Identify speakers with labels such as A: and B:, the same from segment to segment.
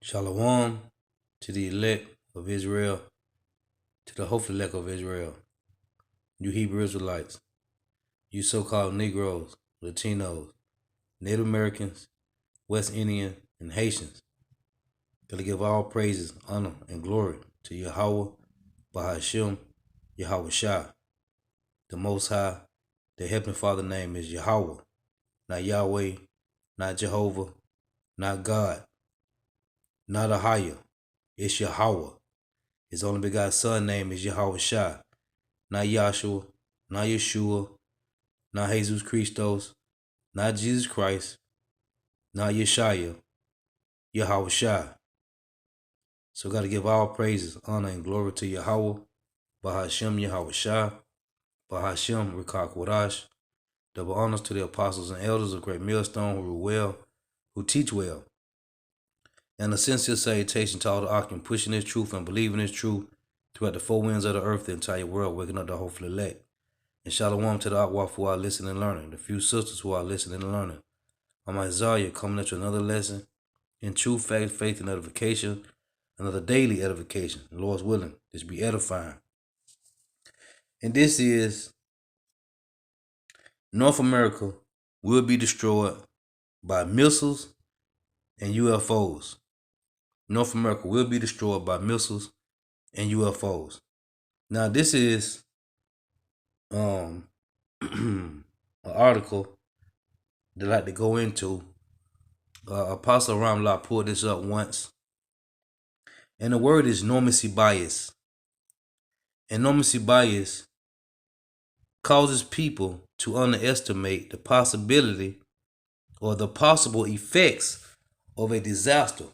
A: Shalom to the elect of Israel, to the hopeful elect of Israel, you Hebrew Israelites, you so-called Negroes, Latinos, Native Americans, West Indian, and Haitians. Gotta give all praises, honor, and glory to Yahweh, Bahashim, Yahweh Shah, the Most High. The Heavenly Father name is Yahweh, not Yahweh, not Jehovah, not God, not Ahia. It's Yahweh. His only begotten Son name is Yahweh Shah, not Yahshua, not Yeshua, not Jesus Christos, not Jesus Christ, not Yeshaya, Yahweh Shah. So got to give all praises, honor, and glory to Yahweh, Bahashim Yahweh Shah, Bahashim Rikak Wadash. Double honors to the apostles and elders of Great Millstone who rule well, who teach well. And a sincere salutation to all the Akim pushing this truth and believing this truth throughout the four winds of the earth, the entire world, waking up the hopeful elect. And shalom to the Akwaf who are listening and learning, the few sisters who are listening and learning. I'm Isaiah coming at you another lesson in true faith, and edification, another daily edification. The Lord's willing, this be edifying. And this is North America will be destroyed by missiles and UFOs. North America will be destroyed by missiles and UFOs. Now this is an article that I like to go into. Apostle Ramlah pulled this up once. And the word is normacy bias. And normacy bias causes people to underestimate the possibility or the possible effects of a disaster.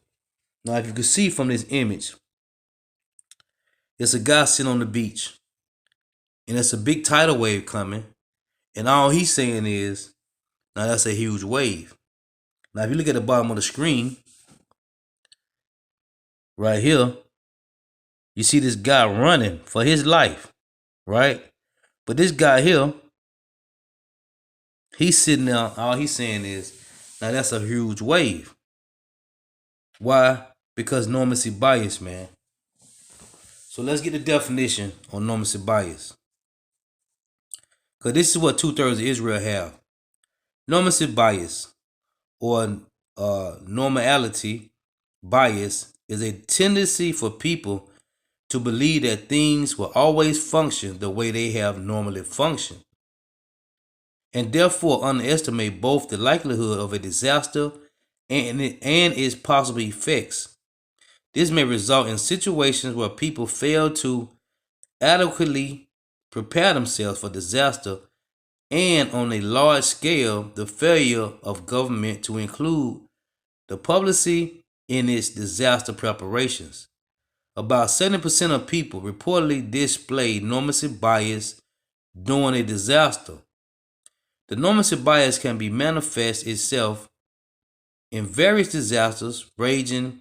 A: Now, if you can see from this image, it's a guy sitting on the beach. And it's a big tidal wave coming. And all he's saying is, now that's a huge wave. Now, if you look at the bottom of the screen, right here, you see this guy running for his life, right? But this guy here, he's sitting there, all he's saying is, now that's a huge wave. Why? Because normacy bias, man. So let's get the definition on normacy bias. Because this is what 2/3 of Israel have. Normacy bias, or normality bias, is a tendency for people to believe that things will always function the way they have normally functioned, and therefore underestimate both the likelihood of a disaster and its possible effects. This may result in situations where people fail to adequately prepare themselves for disaster, and on a large scale, the failure of government to include the publicity in its disaster preparations. About 70% of people reportedly display normacy bias during a disaster. The normacy bias can be manifest itself in various disasters ranging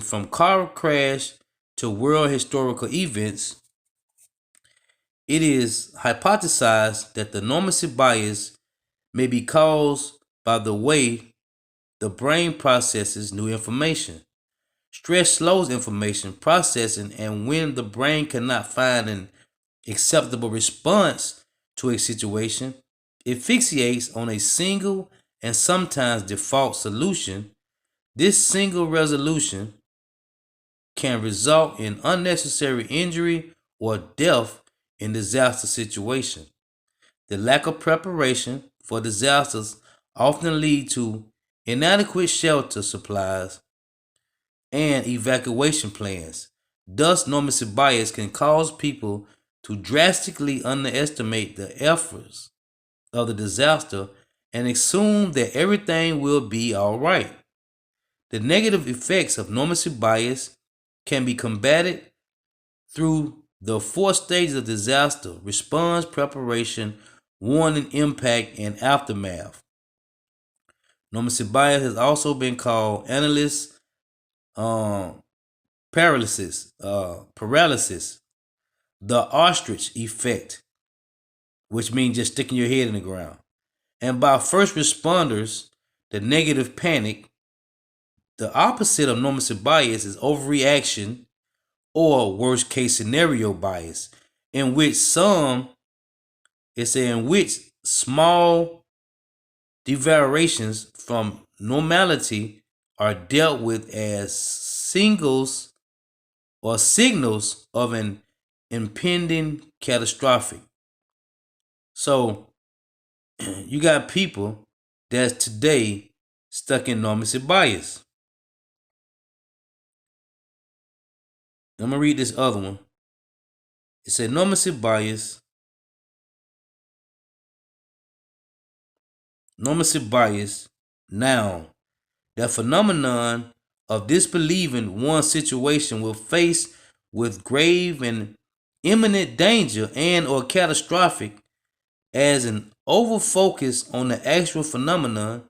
A: from car crash to world historical events. It is hypothesized that the normacy bias may be caused by the way the brain processes new information. Stress slows information processing, and when the brain cannot find an acceptable response to a situation, it fixates on a single and sometimes default solution. This single resolution can result in unnecessary injury or death in disaster situation. The lack of preparation for disasters often lead to inadequate shelter supplies and evacuation plans. Thus, normacy bias can cause people to drastically underestimate the efforts of the disaster and assume that everything will be all right. The negative effects of normacy bias can be combated through the 4 stages of disaster: response, preparation, warning, impact, and aftermath. Normacy bias has also been called analyst paralysis, the ostrich effect, which means just sticking your head in the ground, and by first responders, the negative panic The opposite of normative bias is overreaction or worst case scenario bias, in which small deviations from normality are dealt with as singles or signals of an impending catastrophe. So you got people that's today stuck in normative bias. I'm gonna read this other one. It said normative bias. Normative bias. Now, the phenomenon of disbelieving one situation will face with grave and imminent danger and or catastrophic as an overfocus on the actual phenomenon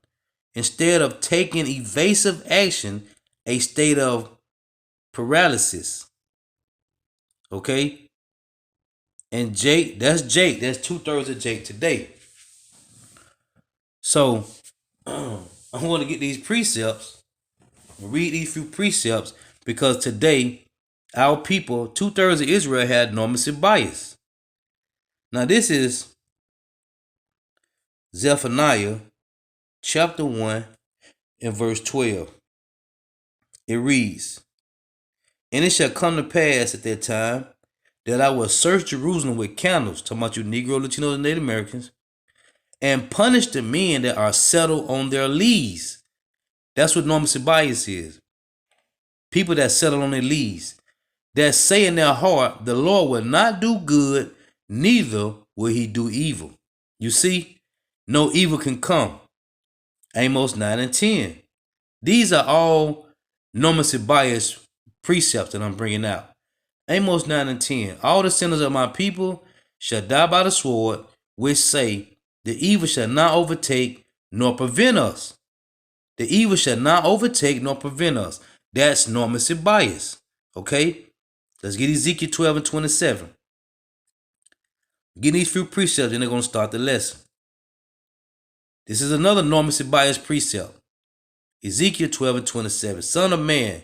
A: instead of taking evasive action, a state of paralysis. Okay? And Jake, that's 2/3 of Jake today. So I want to get these precepts, read these few precepts, because today our people, 2/3 of Israel, had normative bias. Now this is Zephaniah chapter 1 and verse 12. It reads, "And it shall come to pass at that time that I will search Jerusalem with candles," talking about you Negro, Latinos, and Native Americans, "and punish the men that are settled on their lees." That's what normative bias is. People that settle on their lees, that say in their heart, the Lord will not do good, neither will he do evil. You see, no evil can come. Amos 9 and 10. These are all normative bias precepts that I'm bringing out. Amos 9 and 10. "All the sinners of my people shall die by the sword, which say, the evil shall not overtake nor prevent us." The evil shall not overtake nor prevent us. That's normative bias. Okay? Let's get Ezekiel 12 and 27. Get these few precepts and they're going to start the lesson. This is another normative bias precept. Ezekiel 12 and 27. "Son of man,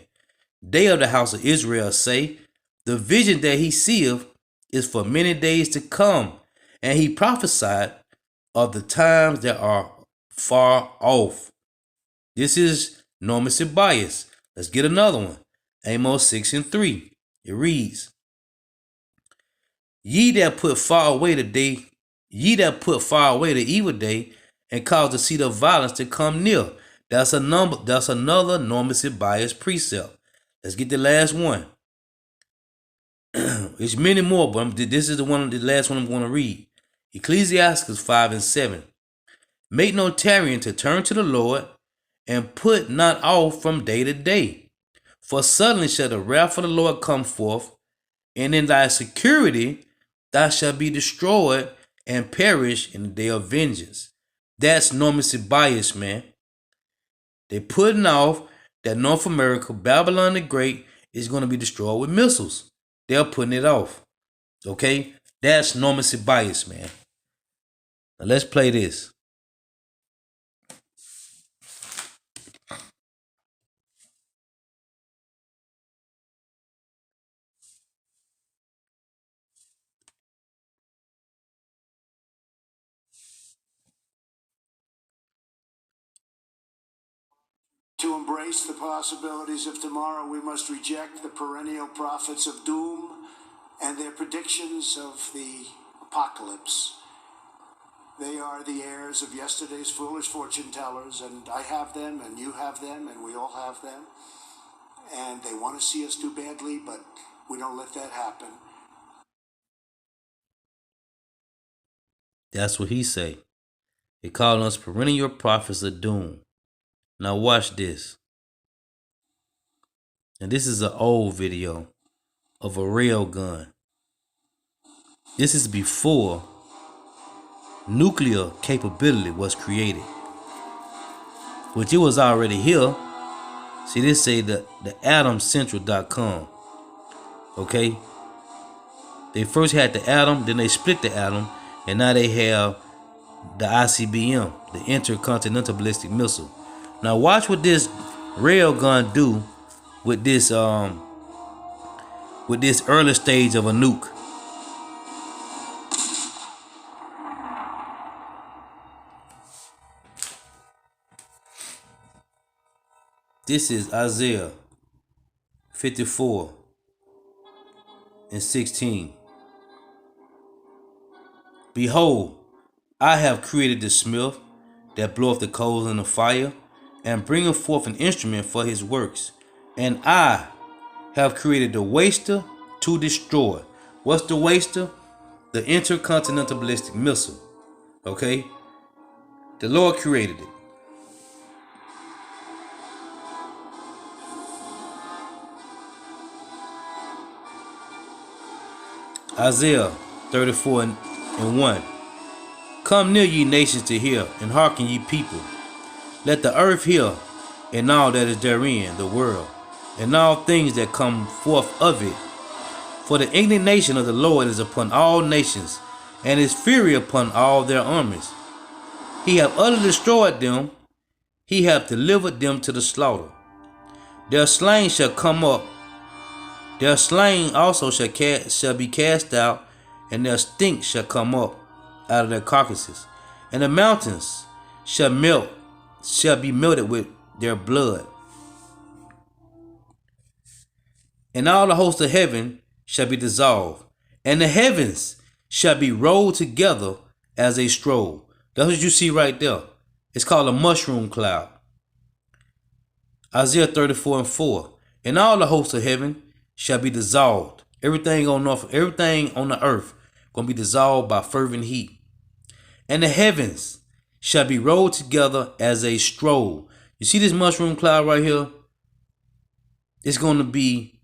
A: they of the house of Israel say, the vision that he seeth is for many days to come, and he prophesied of the times that are far off." This is normative bias. Let's get another one. Amos 6 and 3. It reads, Ye that put far away the evil day, and cause the seat of violence to come near." That's another normative bias precept. Let's get the last one. There's many more, but this is the last one I'm going to read. Ecclesiastes 5 and 7. "Make no tarrying to turn to the Lord, and put not off from day to day. For suddenly shall the wrath of the Lord come forth, and in thy security thou shalt be destroyed and perish in the day of vengeance." That's normative bias, man. They're putting off that North America, Babylon the Great, is going to be destroyed with missiles. They're putting it off. Okay? That's normative bias, man. Now let's play this.
B: To embrace the possibilities of tomorrow, we must reject the perennial prophets of doom and their predictions of the apocalypse. They are the heirs of yesterday's foolish fortune tellers, and I have them, and you have them, and we all have them. And they want to see us do badly, but we don't let that happen.
A: That's what he say. They call us perennial prophets of doom. Now watch this. And this is an old video of a rail gun. This is before nuclear capability was created, which it was already here. See, this say the atomcentral.com. Okay? They first had the atom, then they split the atom, and now they have the ICBM, the Intercontinental Ballistic Missile. Now watch what this rail gonna do with this early stage of a nuke. This is Isaiah 54:16. Behold, I have created the smith that bloweth the coals in the fire, and bringeth forth an instrument for his works. And I have created the waster to destroy. What's the waster? The intercontinental ballistic missile. Okay? The Lord created it. Isaiah 34:1. Come near, ye nations, to hear, and hearken, ye people. Let the earth hear, and all that is therein, the world, and all things that come forth of it. For the indignation of the Lord is upon all nations, and his fury upon all their armies. He hath utterly destroyed them, he hath delivered them to the slaughter. Their slain shall come up, their slain also shall be cast out, and their stink shall come up out of their carcasses, and the mountains shall be melted with their blood. And all the hosts of heaven shall be dissolved, and the heavens shall be rolled together as a scroll. That's what you see right there. It's called a mushroom cloud. Isaiah 34:4. And all the hosts of heaven shall be dissolved. Everything on the earth gonna be dissolved by fervent heat. And the heavens shall be rolled together as a scroll. You see this mushroom cloud right here? It's gonna be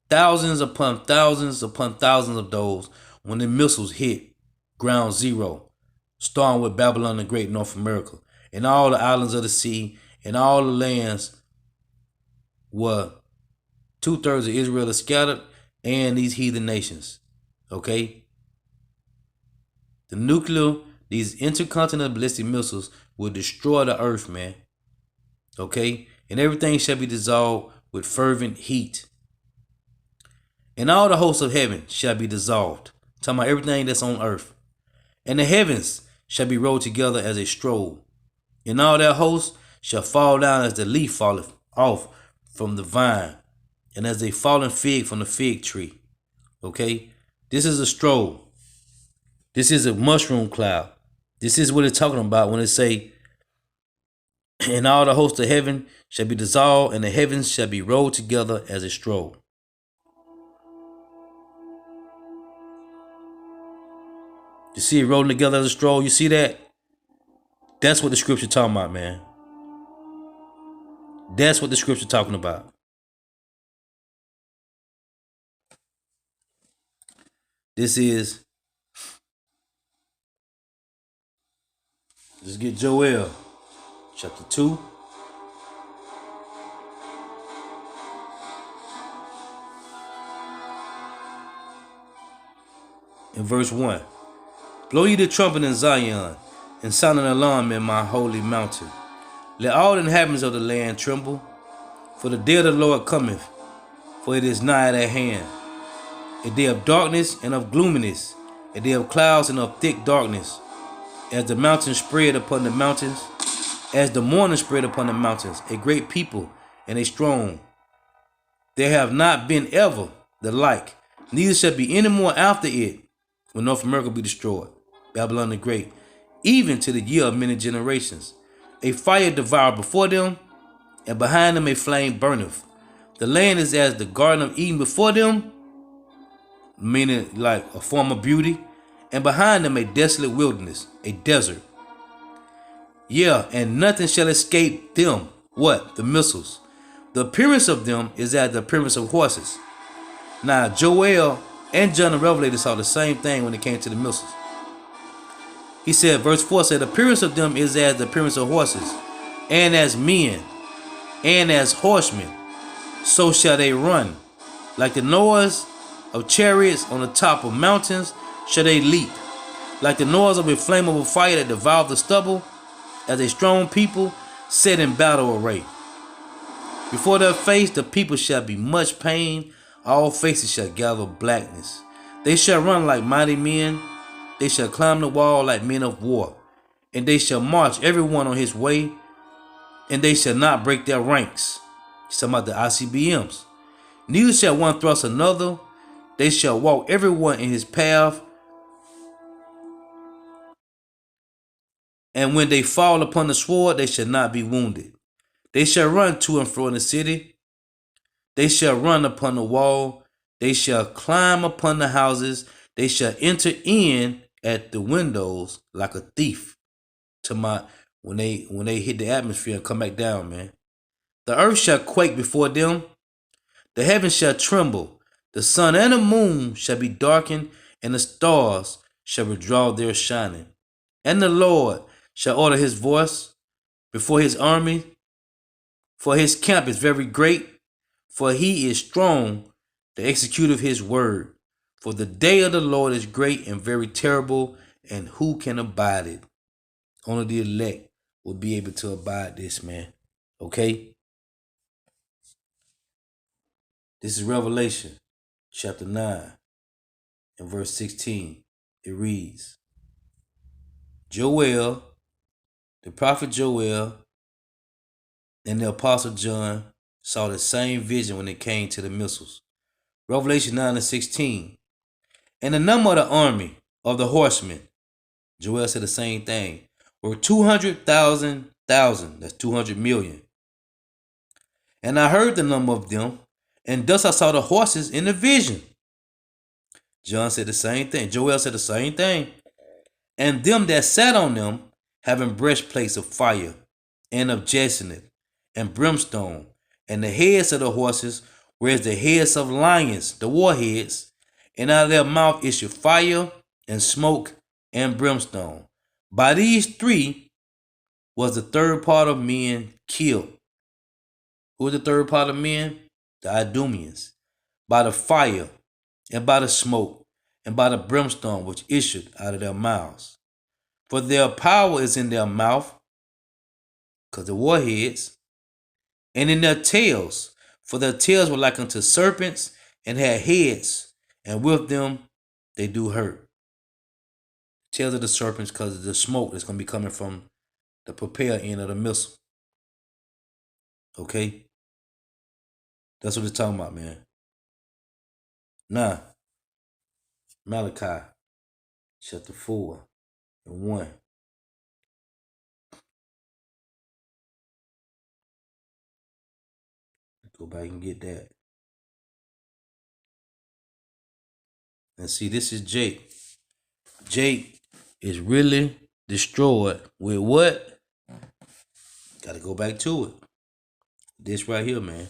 A: thousands upon thousands upon thousands of those when the missiles hit ground zero, starting with Babylon the Great, North America, and all the islands of the sea, and all the lands where 2/3 of Israel is scattered, and these heathen nations. Okay? These intercontinental ballistic missiles will destroy the earth, man. Okay? And everything shall be dissolved with fervent heat. And all the hosts of heaven shall be dissolved. I'm talking about everything that's on earth. And the heavens shall be rolled together as a scroll. And all their hosts shall fall down as the leaf falleth off from the vine, and as a fallen fig from the fig tree. Okay? This is a scroll. This is a mushroom cloud. This is what it's talking about when it say, and all the hosts of heaven shall be dissolved, and the heavens shall be rolled together as a scroll. You see it rolling together as a scroll? You see that? That's what the scripture talking about, man. That's what the scripture talking about. Let's get Joel chapter 2. In verse 1. Blow ye the trumpet in Zion, and sound an alarm in my holy mountain. Let all the inhabitants of the land tremble, for the day of the Lord cometh, for it is nigh at hand. A day of darkness and of gloominess, a day of clouds and of thick darkness, as the mountains spread upon the mountains, as the morning spread upon the mountains, a great people and a strong. There have not been ever the like, neither shall be any more after it, when North America be destroyed, Babylon the Great, even to the year of many generations. A fire devoured before them, and behind them a flame burneth. The land is as the Garden of Eden before them, meaning like a form of beauty, and behind them a desolate wilderness, a desert. Yeah, and nothing shall escape them. What? The missiles. The appearance of them is as the appearance of horses. Now, Joel and John the Revelator saw the same thing when it came to the missiles. He said, verse 4 said, the appearance of them is as the appearance of horses, and as men, and as horsemen. So shall they run. Like the noise of chariots on the top of mountains shall they leap. Like the noise of a flammable fire that devours the stubble, as a strong people set in battle array. Before their face the people shall be much pain, all faces shall gather blackness. They shall run like mighty men, they shall climb the wall like men of war, and they shall march every one on his way, and they shall not break their ranks. He's talking about the ICBMs. Neither shall one thrust another, they shall walk every one in his path, and when they fall upon the sword, they shall not be wounded. They shall run to and fro in the city, they shall run upon the wall, they shall climb upon the houses, they shall enter in at the windows like a thief. To my when they hit the atmosphere and come back down, man. The earth shall quake before them, the heavens shall tremble, the sun and the moon shall be darkened, and the stars shall withdraw their shining. And the Lord shall order his voice before his army, for his camp is very great, for he is strong to execute of his word. For the day of the Lord is great and very terrible, and who can abide it? Only the elect will be able to abide this, man. Okay? This is Revelation chapter 9 and verse 16. It reads, Joel, the prophet Joel, and the apostle John saw the same vision when it came to the missiles. Revelation 9 and 16. And the number of the army of the horsemen, Joel said the same thing, were 200,000. That's 200 million. And I heard the number of them, and thus I saw the horses in the vision. John said the same thing. Joel said the same thing. And them that sat on them, having breastplates of fire, and of jacinth, and brimstone, and the heads of the horses were as the heads of lions, the warheads, and out of their mouth issued fire, and smoke, and brimstone. By these three was the third part of men killed. Who was the third part of men? The Idumeans. By the fire, and by the smoke, and by the brimstone which issued out of their mouths. For their power is in their mouth, because the warheads, and in their tails, for their tails were like unto serpents, and had heads, and with them they do hurt. Tails of the serpents, because of the smoke that's going to be coming from the propel end of the missile. Okay? That's what it's talking about, man. Now, Malachi chapter 4 and 1. Go back and get that. And see, this is Jake. Jake is really destroyed with what? Gotta go back to it. This right here, man.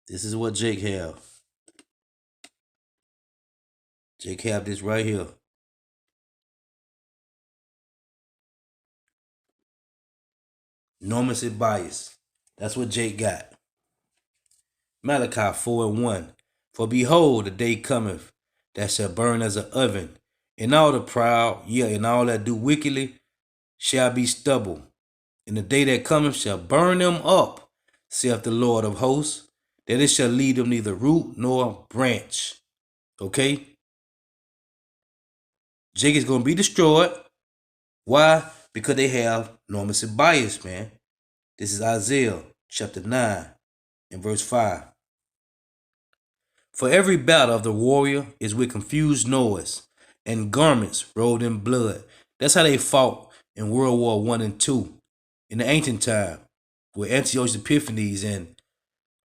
A: This is what Jake have. Jake have this right here. Normative bias. That's what Jake got. Malachi 4 and 1. For behold, the day cometh that shall burn as an oven, and all the proud, yea, and all that do wickedly shall be stubble. And the day that cometh shall burn them up, saith the Lord of hosts, that it shall leave them neither root nor branch. Okay? Jake is going to be destroyed. Why? Because they have normative bias, man. This is Isaiah chapter 9 and verse 5. For every battle of the warrior is with confused noise and garments rolled in blood. That's how they fought in World War I and II in the ancient time with Antiochus Epiphanes and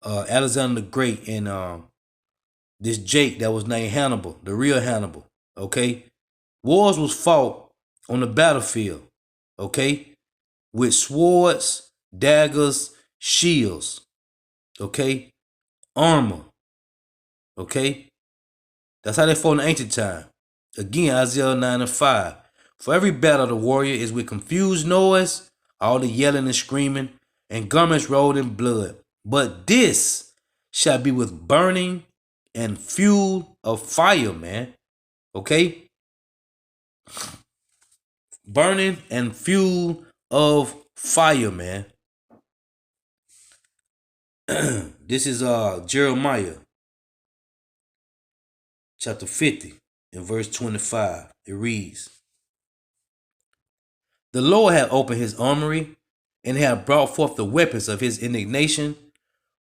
A: Alexander the Great and this Jake that was named Hannibal, the real Hannibal. Okay? Wars was fought on the battlefield. Okay? With swords, daggers, shields. Okay? Armor. Okay? That's how they fought in ancient time. Again, Isaiah 9 and 5. For every battle of the warrior is with confused noise, all the yelling and screaming, and garments rolled in blood. But this shall be with burning and fuel of fire, man. Okay? Burning and fuel of fire, man. This is Jeremiah chapter 50 and verse 25. It reads, "The Lord hath opened his armory and hath brought forth the weapons of his indignation.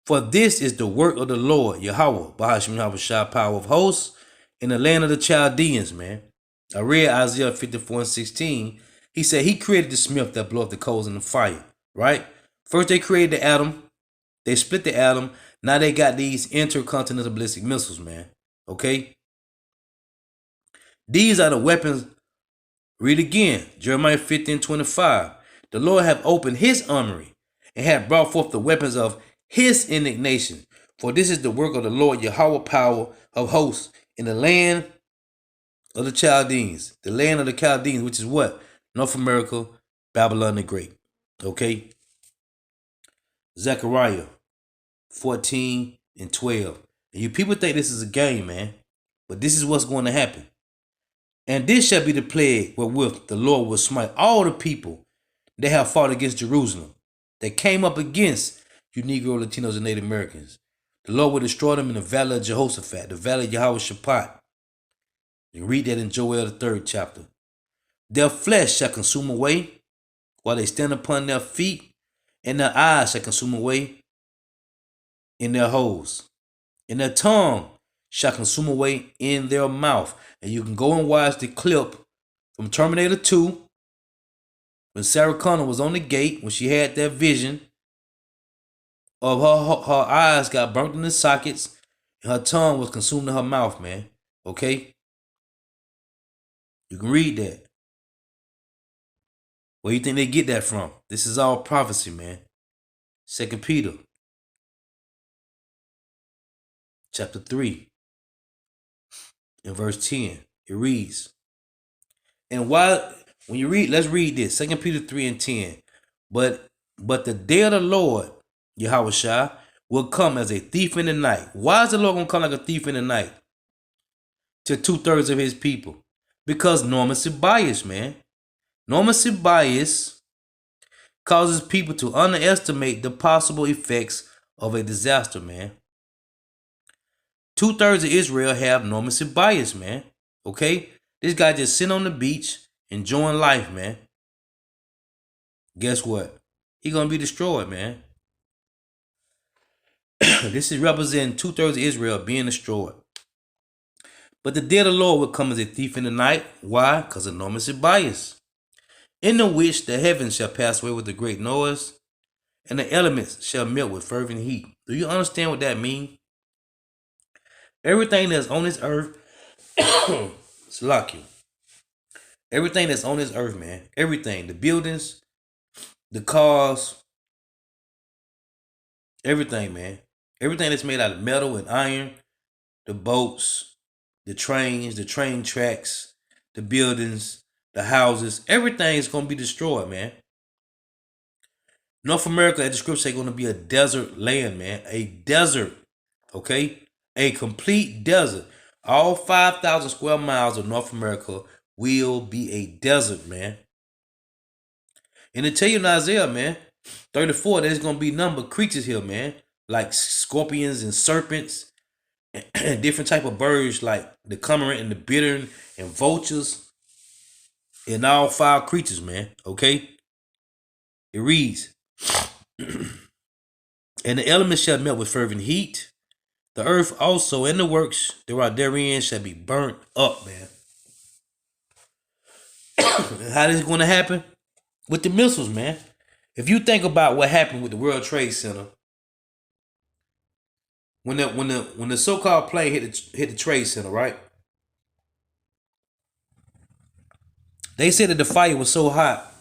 A: For this is the work of the Lord, Yahweh, Bahashim Yahweh, power of hosts, in the land of the Chaldeans," man. I read Isaiah 54 and 16. He said he created the smith that bloweth the coals in the fire, right? First they created the atom. They split the atom. Now they got these intercontinental ballistic missiles, man. Okay? These are the weapons. Read again. Jeremiah 50 and 25. "The Lord hath opened his armory and hath brought forth the weapons of his indignation. For this is the work of the Lord, Yahweh, power of hosts, in the land of the Chaldeans." The land of the Chaldeans, which is what? North America, Babylon the Great. Okay? Zechariah 14 and 12. And you people think this is a game, man. But this is what's going to happen. "And this shall be the plague wherewith the Lord will smite all the people that have fought against Jerusalem, that came up against you Negro, Latinos, and Native Americans. The Lord will destroy them in the valley of Jehoshaphat, the valley of Yahweh Shaphat." You read that in Joel the 3rd chapter. "Their flesh shall consume away while they stand upon their feet, and their eyes shall consume away in their holes, and their tongue shall consume away in their mouth." And you can go and watch the clip from Terminator 2 when Sarah Connor was on the gate, when she had that vision of her eyes got burnt in the sockets and her tongue was consumed in her mouth, man. Okay? You can read that. Where you think they get that from? This is all prophecy, man. 2 Peter chapter 3 and verse 10. It reads, and when you read, let's read this. 2 Peter 3 and 10. But the day of the Lord, Yahweh Shai, will come as a thief in the night. Why is the Lord going to come like a thief in the night to 2/3 of his people? Because normacy bias, man. Normacy bias causes people to underestimate the possible effects of a disaster, man. 2/3 of Israel have normacy bias, man. Okay? This guy just sitting on the beach, enjoying life, man. Guess what? He gonna be destroyed, man. This is representing 2/3 of Israel being destroyed. But the day of the Lord will come as a thief in the night. Why? Because of normacy bias. "In the which the heavens shall pass away with a great noise, and the elements shall melt with fervent heat." Do you understand what that means? Everything that's on this earth, it's lucky. Everything that's on this earth, man. Everything. The buildings, the cars, everything, man. Everything that's made out of metal and iron, the boats, the trains, the train tracks, the buildings, the houses, everything is going to be destroyed, man. North America, as the scripture say, going to be a desert land, man. A desert, okay? A complete desert. All 5,000 square miles of North America will be a desert, man. And to tell you in Isaiah, man, 34, there's going to be a number of creatures here, man. Like scorpions and serpents and different type of birds like the cormorant and the bittern and vultures and all foul creatures, man. Okay? It reads, "And the elements shall melt with fervent heat. The earth also and the works that are therein shall be burnt up," man. How this is going to happen? With the missiles, man. If you think about what happened with the World Trade Center, when the so-called plane hit the Trade Center, right? They said that the fire was so hot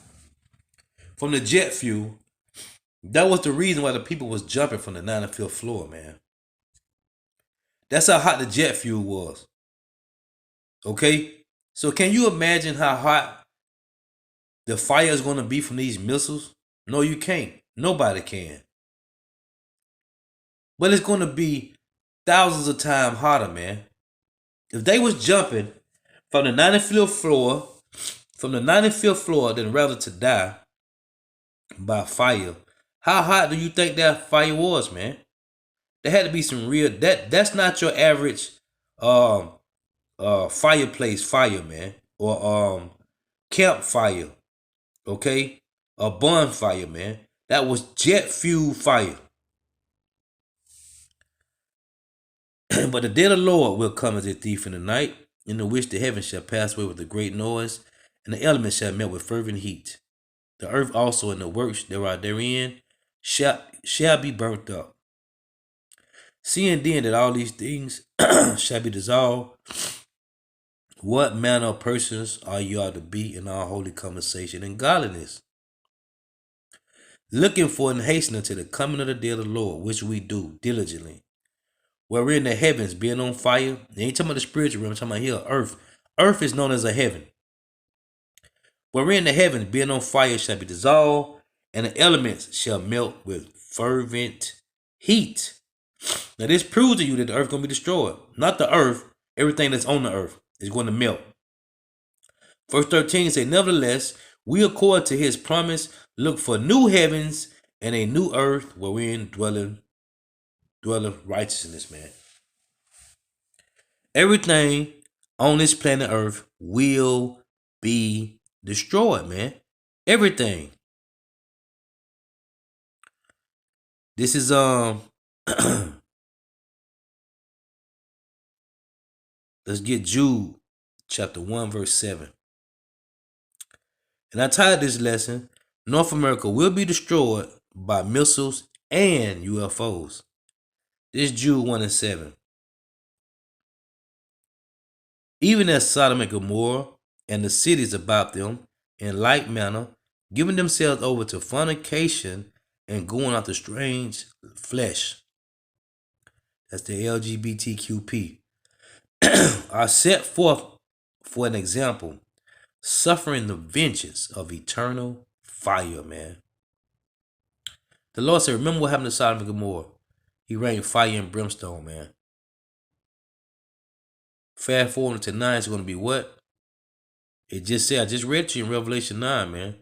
A: from the jet fuel. That was the reason why the people was jumping from the 95th floor, man. That's how hot the jet fuel was. Okay? So can you imagine how hot the fire is going to be from these missiles? No, you can't. Nobody can. But it's going to be thousands of times hotter, man. If they was jumping from the 95th floor, then rather to die, by fire. How hot do you think that fire was, man? There had to be some real that's not your average um fireplace fire, man. Or campfire, okay? A bonfire, man. That was jet fuel fire. But the day of the Lord will come as a thief in the night, in the which the heavens shall pass away with a great noise, and the elements shall melt with fervent heat. The earth also and the works that are therein shall be burnt up. Seeing then that all these things shall be dissolved, what manner of persons are you ought to be in all holy conversation and godliness, looking for and hastening to the coming of the day of the Lord, which we do diligently, wherein the heavens being on fire. They ain't talking about the spiritual realm, I'm talking about here, earth. Earth is known as a heaven. Wherein the heavens being on fire shall be dissolved, and the elements shall melt with fervent heat. Now this proves to you that the earth is going to be destroyed. Not the earth, everything that's on the earth is going to melt. Verse 13 says, nevertheless, we according to his promise look for new heavens and a new earth wherein dwelleth righteousness, man. Everything on this planet earth will be destroyed, man. Everything. This is let's get Jude chapter 1 verse 7. And I titled this lesson, North America will be destroyed by missiles and UFOs. This is Jude 1 and 7. Even as Sodom and Gomorrah and the cities about them, in like manner, giving themselves over to fornication and going after strange flesh. That's the LGBTQP. Are set forth for an example, suffering the vengeance of eternal fire, man. The Lord said, remember what happened to Sodom and Gomorrah? He rained fire and brimstone, man. Fast forward to 9, it's going to be what? It just said, I just read to you in Revelation 9, man.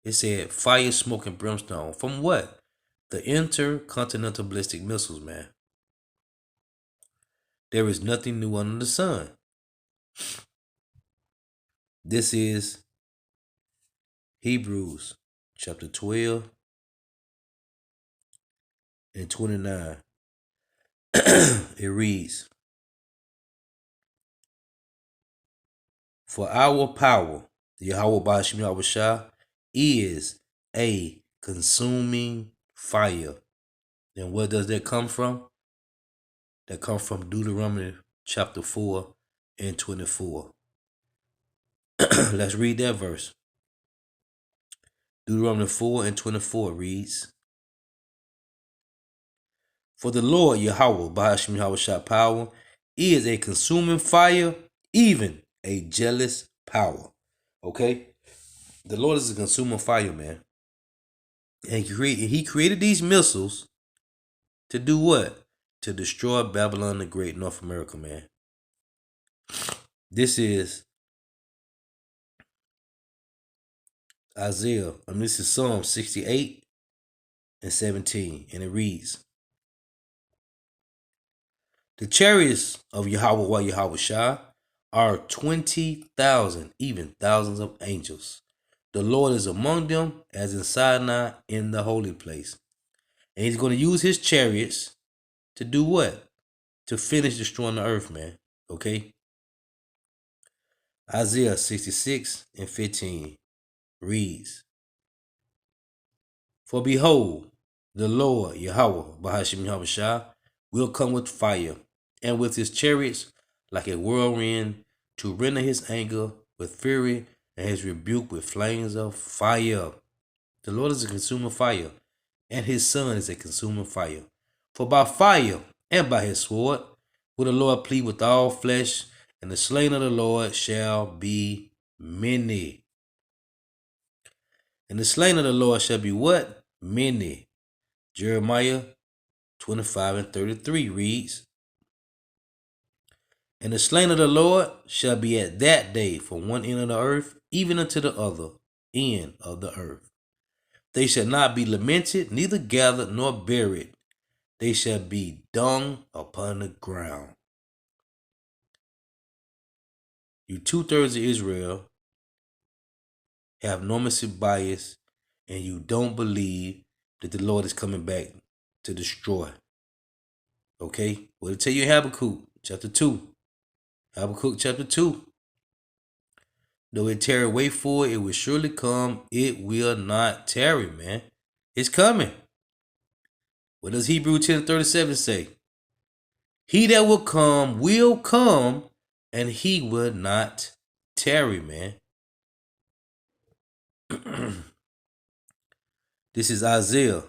A: It said fire, smoke, and brimstone. From what? The intercontinental ballistic missiles, man. There is nothing new under the sun. This is Hebrews chapter 12 and 29. It reads, for our power, Yahweh Bashim Yahweh is a consuming fire. And where does that come from? That comes from Deuteronomy chapter 4 and 24. Let's read that verse. Deuteronomy 4 and 24 reads, for the Lord Yahweh Bashim Yahweh power is a consuming fire, even a jealous power. Okay? The Lord is a consuming fire, man. And he created these missiles to do what? To destroy Babylon the Great, North America, man. This is this is Psalm 68 and 17. And it reads, the chariots of Yahweh Shah are 20,000, even thousands of angels. The Lord is among them as in Sinai in the holy place. And he's going to use his chariots to do what? To finish destroying the earth, man. Okay? Isaiah 66 and 15 reads, for behold, the Lord Yahweh Bahashim Yahweh will come with fire, and with his chariots like a whirlwind, to render his anger with fury and his rebuke with flames of fire. The Lord is a consuming fire, and his son is a consuming fire. For by fire and by his sword will the Lord plead with all flesh, and the slain of the Lord shall be many. And the slain of the Lord shall be what? Many. Jeremiah 25 and 33 reads, and the slain of the Lord shall be at that day from one end of the earth even unto the other end of the earth. They shall not be lamented, neither gathered nor buried. They shall be dung upon the ground. You 2/3 of Israel have normative bias, and you don't believe that the Lord is coming back to destroy. Okay? What did it tell you in Habakkuk chapter 2? Habakkuk chapter 2. Though it tarry, wait for it, it will surely come. It will not tarry, man. It's coming. What does Hebrews 10:37 say? He that will come, and he will not tarry, man. This is Isaiah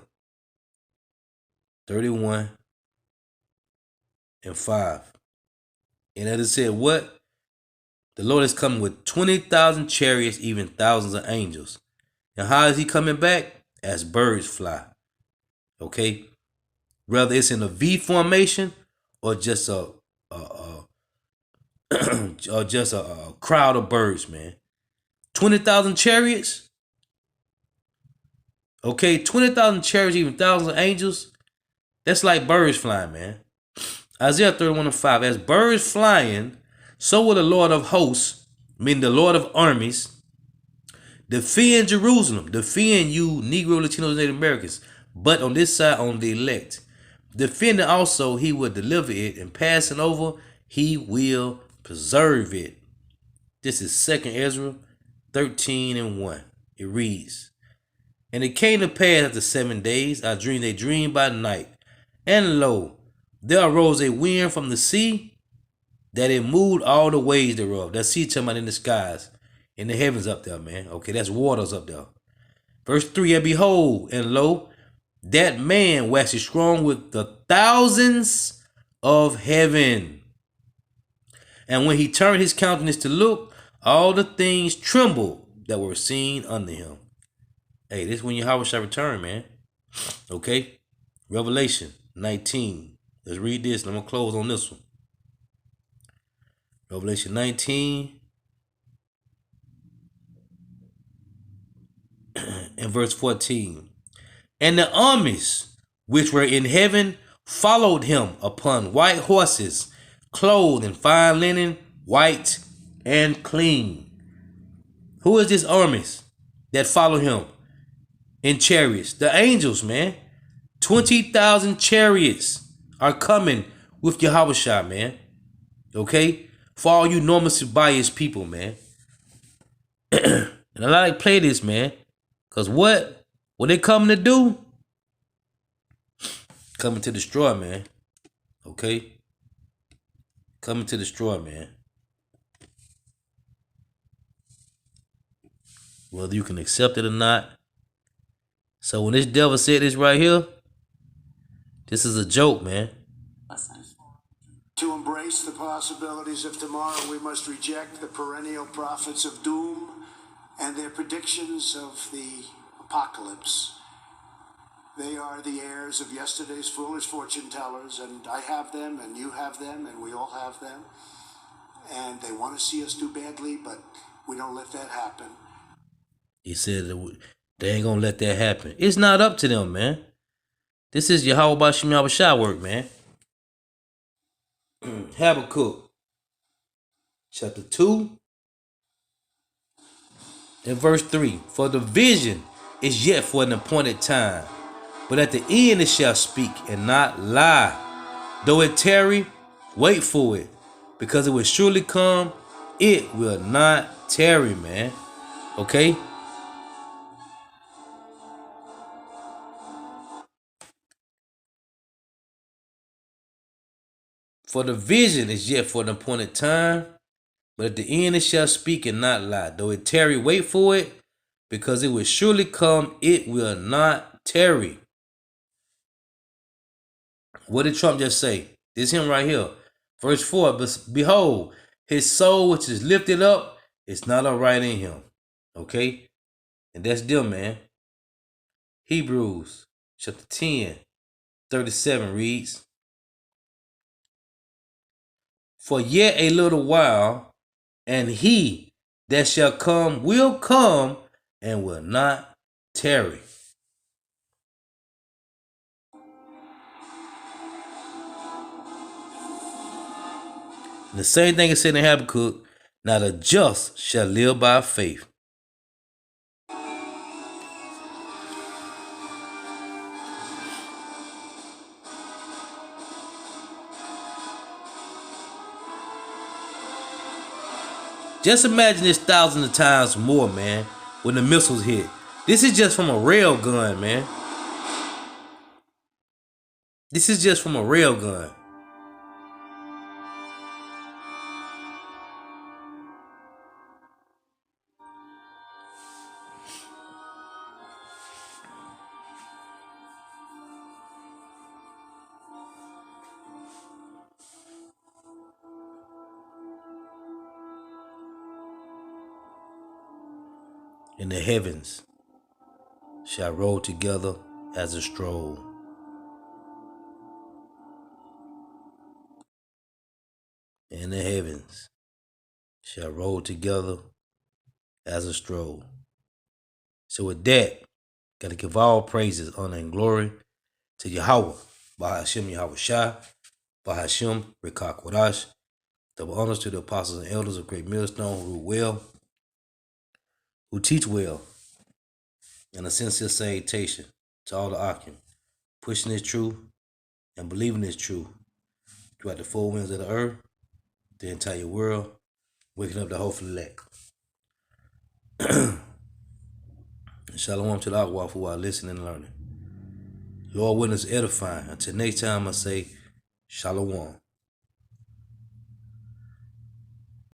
A: 31:5. And as it said, what? The Lord is coming with 20,000 chariots, even thousands of angels. And how is he coming back? As birds fly. Okay? Whether it's in a V formation or just a or just a crowd of birds, man. 20,000 chariots. Okay, 20,000 chariots, even thousands of angels. That's like birds flying, man. Isaiah 31:5. As birds flying, so will the Lord of hosts, meaning the Lord of armies, defend Jerusalem, defend you Negro, Latinos, Native Americans, but on this side, on the elect. Defending also, he will deliver it, and passing over, he will preserve it. This is 2 Ezra 13:1. It reads, And it came to pass after 7 days, I dreamed a dream by night, and lo, there arose a wind from the sea, that it moved all the waves thereof. That sea talking about in the skies, in the heavens up there, man. Okay, that's waters up there. Verse 3, And behold, and lo, that man waxed strong with the thousands of heaven. And when he turned his countenance to look, all the things trembled that were seen under him. Hey, this is when Yahweh shall return, man. Okay? Revelation 19. Let's read this, and I'm going to close on this one. Revelation 19 and verse 14. And the armies which were in heaven followed him upon white horses, clothed in fine linen, white and clean. Who is this armies that follow him in chariots? The angels, man. 20,000 chariots are coming with Yahweh, man. Okay? For all you normative biased people, man. And I like to play this, man. Because what they coming to do? Coming to destroy, man. Okay? Coming to destroy, man. Whether you can accept it or not. So when this devil said this right here, this is a joke, man.
B: To embrace the possibilities of tomorrow, we must reject the perennial prophets of doom and their predictions of the apocalypse. They are the heirs of yesterday's foolish fortune tellers, and I have them, and you have them, and we all have them. And they want to see us do badly, but we don't let that happen.
A: He said they ain't gonna let that happen. It's not up to them, man. This is Yahweh Bashim Yahweh Shai work, man. Habakkuk chapter 2 and verse 3. For the vision is yet for an appointed time, but at the end it shall speak and not lie. Though it tarry, wait for it, because it will surely come. It will not tarry, man. Okay? For the vision is yet for an appointed time, but at the end it shall speak and not lie. Though it tarry, wait for it, because it will surely come. It will not tarry. What did Trump just say? This is him right here. Verse 4, But behold, his soul which is lifted up is not upright in him. Okay? And that's them, man. Hebrews chapter 10:37 reads, For yet a little while, and he that shall come will come and will not tarry. And the same thing is said in Habakkuk, now the just shall live by faith. Just imagine this thousands of times more, man, when the missiles hit. This is just from a rail gun, man. This is just from a rail gun. And the heavens shall roll together as a scroll. And the heavens shall roll together as a scroll. So with that, gotta give all praises, honor, and glory to Yahweh, Bahashem Yahweh Shai, Bahashem Rekak Wadash. Double honors to the apostles and elders of Great Millstone who rule well, who teach well, and a sincere salutation to all the Akim, pushing this truth and believing this truth throughout the four winds of the earth, the entire world, waking up the hopeful elect. Shalom to the Akwa who are listening and learning. Lord, witness edifying. Until next time, I say, Shalom.